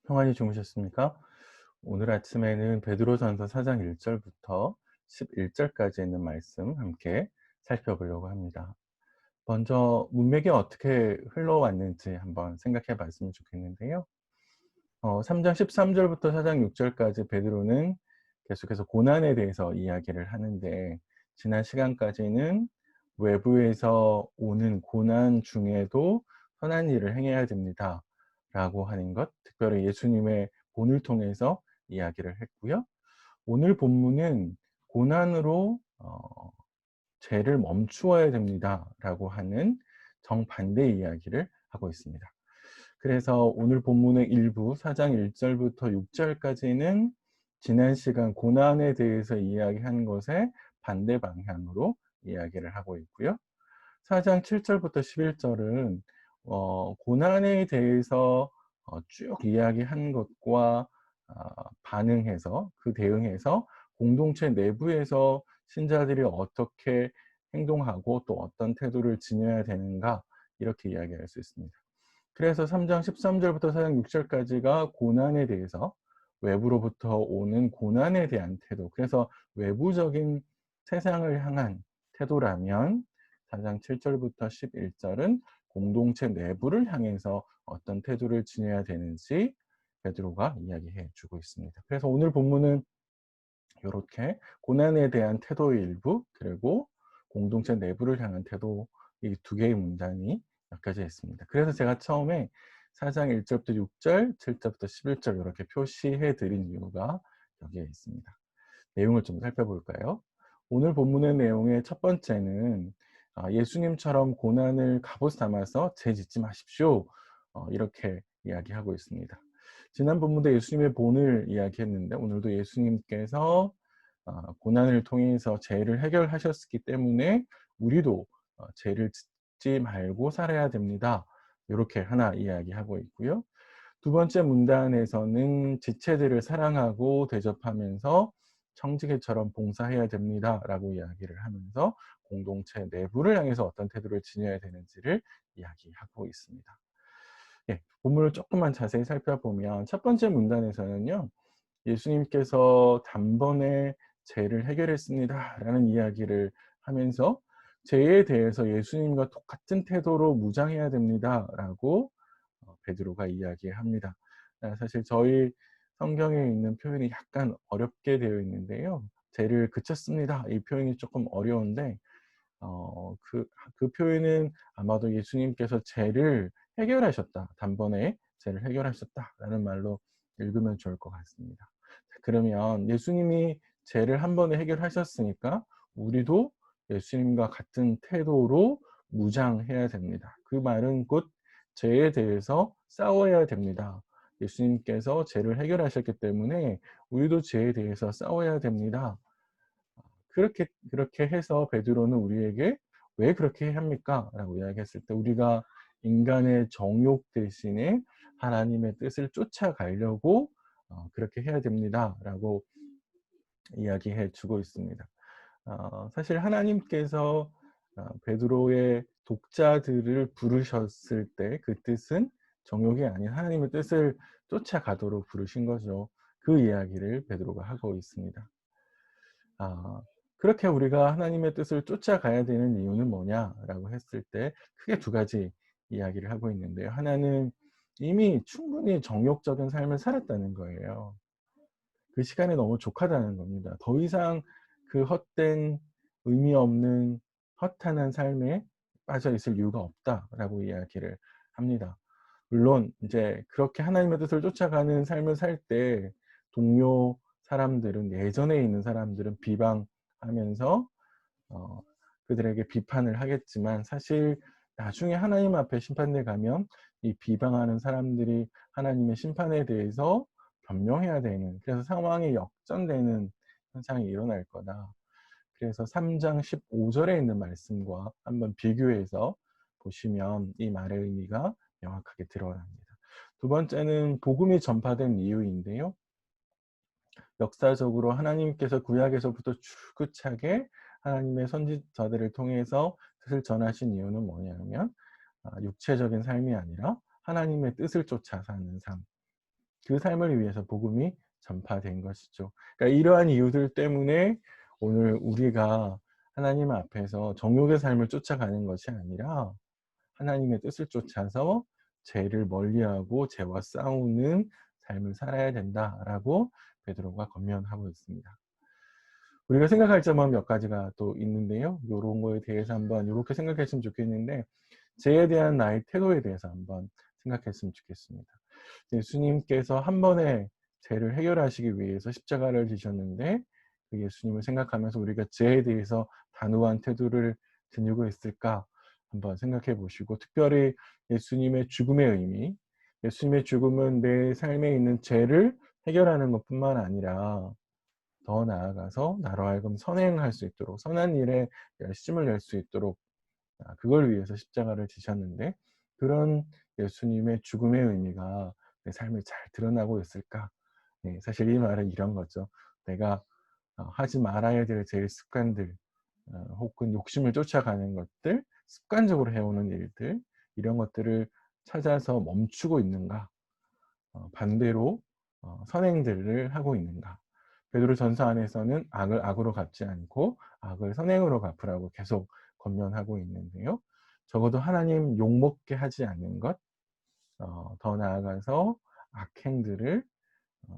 평안히 주무셨습니까? 오늘 아침에는 베드로전서 4장 1절부터 11절까지 있는 말씀 함께 살펴보려고 합니다. 먼저 문맥이 어떻게 흘러왔는지 한번 생각해 봤으면 좋겠는데요. 3장 13절부터 4장 6절까지 베드로는 계속해서 고난에 대해서 이야기를 하는데, 지난 시간까지는 외부에서 오는 고난 중에도 선한 일을 행해야 됩니다 라고 하는 것, 특별히 예수님의 본을 통해서 이야기를 했고요. 오늘 본문은 고난으로 죄를 멈추어야 됩니다 라고 하는 정반대 이야기를 하고 있습니다. 그래서 오늘 본문의 일부 4장 1절부터 6절까지는 지난 시간 고난에 대해서 이야기한 것에 반대 방향으로 이야기를 하고 있고요. 4장 7절부터 11절은 고난에 대해서 쭉 이야기한 것과 반응해서, 그 대응해서 공동체 내부에서 신자들이 어떻게 행동하고 또 어떤 태도를 지녀야 되는가, 이렇게 이야기할 수 있습니다. 그래서 3장 13절부터 4장 6절까지가 고난에 대해서, 외부로부터 오는 고난에 대한 태도, 그래서 외부적인 세상을 향한 태도라면 4장 7절부터 11절은 공동체 내부를 향해서 어떤 태도를 지녀야 되는지 베드로가 이야기해 주고 있습니다. 그래서 오늘 본문은 이렇게 고난에 대한 태도의 일부, 그리고 공동체 내부를 향한 태도, 이 두 개의 문단이 엮여져 있습니다. 그래서 제가 처음에 4장 1절부터 6절, 7절부터 11절 이렇게 표시해 드린 이유가 여기에 있습니다. 내용을 좀 살펴볼까요? 오늘 본문의 내용의 첫 번째는 예수님처럼 고난을 갑옷 삼아서 죄 짓지 마십시오, 이렇게 이야기하고 있습니다. 지난 본문도 예수님의 본을 이야기했는데, 오늘도 예수님께서 고난을 통해서 죄를 해결하셨기 때문에 우리도 죄를 짓지 말고 살아야 됩니다, 이렇게 하나 이야기하고 있고요. 두 번째 문단에서는 지체들을 사랑하고 대접하면서 청지기처럼 봉사해야 됩니다 라고 이야기를 하면서 공동체 내부를 향해서 어떤 태도를 지녀야 되는지를 이야기하고 있습니다. 예, 본문을 조금만 자세히 살펴보면 첫 번째 문단에서는요, 예수님께서 단번에 죄를 해결했습니다 라는 이야기를 하면서 죄에 대해서 예수님과 똑같은 태도로 무장해야 됩니다 라고 베드로가 이야기합니다. 사실 저희 성경에 있는 표현이 약간 어렵게 되어 있는데요. 죄를 그쳤습니다, 이 표현이 조금 어려운데, 그 표현은 아마도 예수님께서 죄를 해결하셨다, 단번에 죄를 해결하셨다라는 말로 읽으면 좋을 것 같습니다. 그러면 예수님이 죄를 한 번에 해결하셨으니까 우리도 예수님과 같은 태도로 무장해야 됩니다. 그 말은 곧 죄에 대해서 싸워야 됩니다. 예수님께서 죄를 해결하셨기 때문에 우리도 죄에 대해서 싸워야 됩니다. 그렇게 해서 베드로는 우리에게 "왜 그렇게 해야 합니까?" 라고 이야기했을 때, 우리가 인간의 정욕 대신에 하나님의 뜻을 쫓아가려고 "그렇게 해야 됩니다." 라고 이야기해 주고 있습니다. 사실 하나님께서 베드로의 독자들을 부르셨을 때 그 뜻은 정욕이 아닌 하나님의 뜻을 쫓아가도록 부르신 거죠. 그 이야기를 베드로가 하고 있습니다. 아, 그렇게 우리가 하나님의 뜻을 쫓아가야 되는 이유는 뭐냐라고 했을 때 크게 두 가지 이야기를 하고 있는데요. 하나는 이미 충분히 정욕적인 삶을 살았다는 거예요. 그 시간에 너무 족하다는 겁니다. 더 이상 그 헛된 의미 없는 허탄한 삶에 빠져 있을 이유가 없다라고 이야기를 합니다. 물론 이제 그렇게 하나님의 뜻을 쫓아가는 삶을 살 때 동료 사람들은, 예전에 있는 사람들은 비방하면서 어 그들에게 비판을 하겠지만, 사실 나중에 하나님 앞에 심판대 가면 이 비방하는 사람들이 하나님의 심판에 대해서 변명해야 되는, 그래서 상황이 역전되는 현상이 일어날 거다. 그래서 3장 15 절에 있는 말씀과 한번 비교해서 보시면 이 말의 의미가 명확하게 드러납니다. 두 번째는 복음이 전파된 이유인데요. 역사적으로 하나님께서 구약에서부터 줄긋하게 하나님의 선지자들을 통해서 뜻을 전하신 이유는 뭐냐면, 육체적인 삶이 아니라 하나님의 뜻을 쫓아 사는 삶, 그 삶을 위해서 복음이 전파된 것이죠. 그러니까 이러한 이유들 때문에 오늘 우리가 하나님 앞에서 정욕의 삶을 쫓아가는 것이 아니라 하나님의 뜻을 쫓아서 죄를 멀리하고 죄와 싸우는 삶을 살아야 된다라고 베드로가 권면하고 있습니다. 우리가 생각할 점은 몇 가지가 또 있는데요. 요런 거에 대해서 한번 요렇게 생각했으면 좋겠는데, 죄에 대한 나의 태도에 대해서 한번 생각했으면 좋겠습니다. 예수님께서 한 번에 죄를 해결하시기 위해서 십자가를 지셨는데, 그 예수님을 생각하면서 우리가 죄에 대해서 단호한 태도를 지니고 있을까 한번 생각해 보시고, 특별히 예수님의 죽음의 의미, 예수님의 죽음은 내 삶에 있는 죄를 해결하는 것뿐만 아니라 더 나아가서 나로 하여금 선행할 수 있도록, 선한 일에 열심을 낼 수 있도록, 그걸 위해서 십자가를 지셨는데, 그런 예수님의 죽음의 의미가 내 삶에 잘 드러나고 있을까? 네, 사실 이 말은 이런 거죠. 내가 하지 말아야 될 제 습관들, 혹은 욕심을 쫓아가는 것들, 습관적으로 해오는 일들, 이런 것들을 찾아서 멈추고 있는가? 반대로 선행들을 하고 있는가? 베드로전서 안에서는 악을 악으로 갚지 않고 악을 선행으로 갚으라고 계속 권면하고 있는데요. 적어도 하나님 욕먹게 하지 않는 것, 더 나아가서 악행들을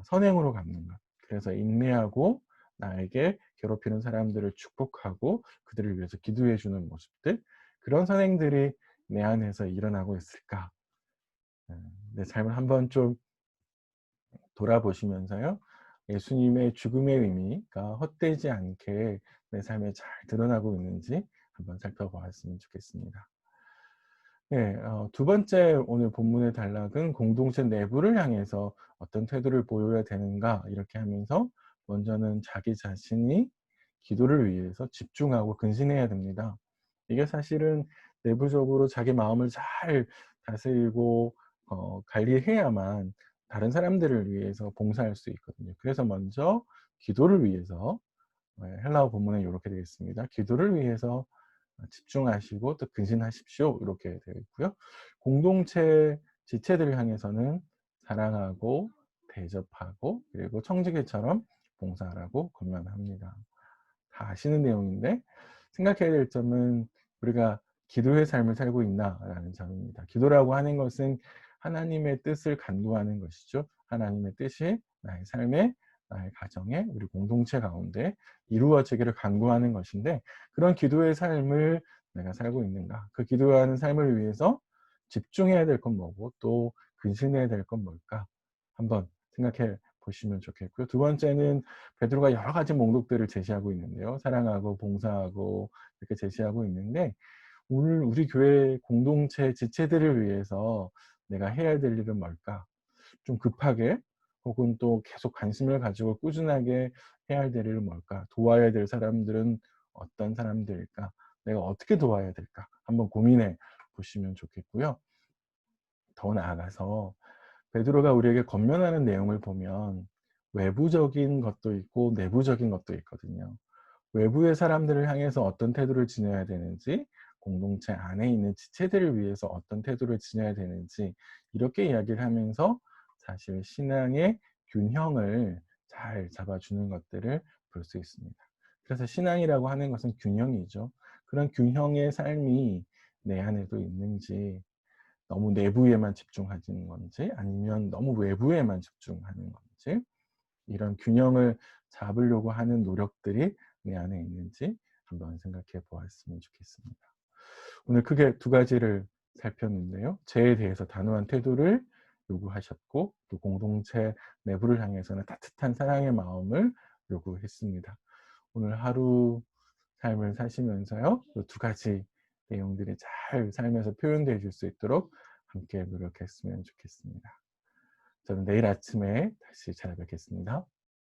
선행으로 갚는 것. 그래서 인내하고 나에게 괴롭히는 사람들을 축복하고 그들을 위해서 기도해 주는 모습들, 그런 선행들이 내 안에서 일어나고 있을까? 내 삶을 한번 좀 돌아보시면서요. 예수님의 죽음의 의미가 헛되지 않게 내 삶에 잘 드러나고 있는지 한번 살펴보았으면 좋겠습니다. 네, 두 번째 오늘 본문의 단락은 공동체 내부를 향해서 어떤 태도를 보여야 되는가 이렇게 하면서, 먼저는 자기 자신이 기도를 위해서 집중하고 근신해야 됩니다. 이게 사실은 내부적으로 자기 마음을 잘 다스리고 관리해야만 다른 사람들을 위해서 봉사할 수 있거든요. 그래서 먼저 기도를 위해서, 헬라어 본문에 이렇게 되어 있습니다. 기도를 위해서 집중하시고 또 근신하십시오. 이렇게 되어 있고요. 공동체 지체들을 향해서는 사랑하고 대접하고 그리고 청지기처럼 봉사하라고 권면합니다. 다 아시는 내용인데, 생각해야 될 점은 우리가 기도의 삶을 살고 있나라는 점입니다. 기도라고 하는 것은 하나님의 뜻을 간구하는 것이죠. 하나님의 뜻이 나의 삶에, 나의 가정에, 우리 공동체 가운데 이루어지기를 간구하는 것인데, 그런 기도의 삶을 내가 살고 있는가? 그 기도하는 삶을 위해서 집중해야 될 건 뭐고 또 근신해야 될 건 뭘까? 한번 생각해 보시면 좋겠고요. 두 번째는 베드로가 여러 가지 목록들을 제시하고 있는데요. 사랑하고 봉사하고 이렇게 제시하고 있는데, 오늘 우리 교회 공동체 지체들을 위해서 내가 해야 될 일은 뭘까? 좀 급하게 혹은 또 계속 관심을 가지고 꾸준하게 해야 할 일은 뭘까? 도와야 될 사람들은 어떤 사람들일까? 내가 어떻게 도와야 될까? 한번 고민해 보시면 좋겠고요. 더 나아가서 베드로가 우리에게 권면하는 내용을 보면 외부적인 것도 있고 내부적인 것도 있거든요. 외부의 사람들을 향해서 어떤 태도를 지녀야 되는지, 공동체 안에 있는 지체들을 위해서 어떤 태도를 지녀야 되는지, 이렇게 이야기를 하면서 사실 신앙의 균형을 잘 잡아주는 것들을 볼 수 있습니다. 그래서 신앙이라고 하는 것은 균형이죠. 그런 균형의 삶이 내 안에도 있는지, 너무 내부에만 집중하는 건지 아니면 너무 외부에만 집중하는 건지, 이런 균형을 잡으려고 하는 노력들이 내 안에 있는지 한번 생각해 보았으면 좋겠습니다. 오늘 크게 두 가지를 살폈는데요. 죄에 대해서 단호한 태도를 요구하셨고, 또 공동체 내부를 향해서는 따뜻한 사랑의 마음을 요구했습니다. 오늘 하루 삶을 사시면서요, 이 두 가지 내용들이 잘 삶에서 표현되어 줄 수 있도록 함께 노력했으면 좋겠습니다. 저는 내일 아침에 다시 찾아뵙겠습니다.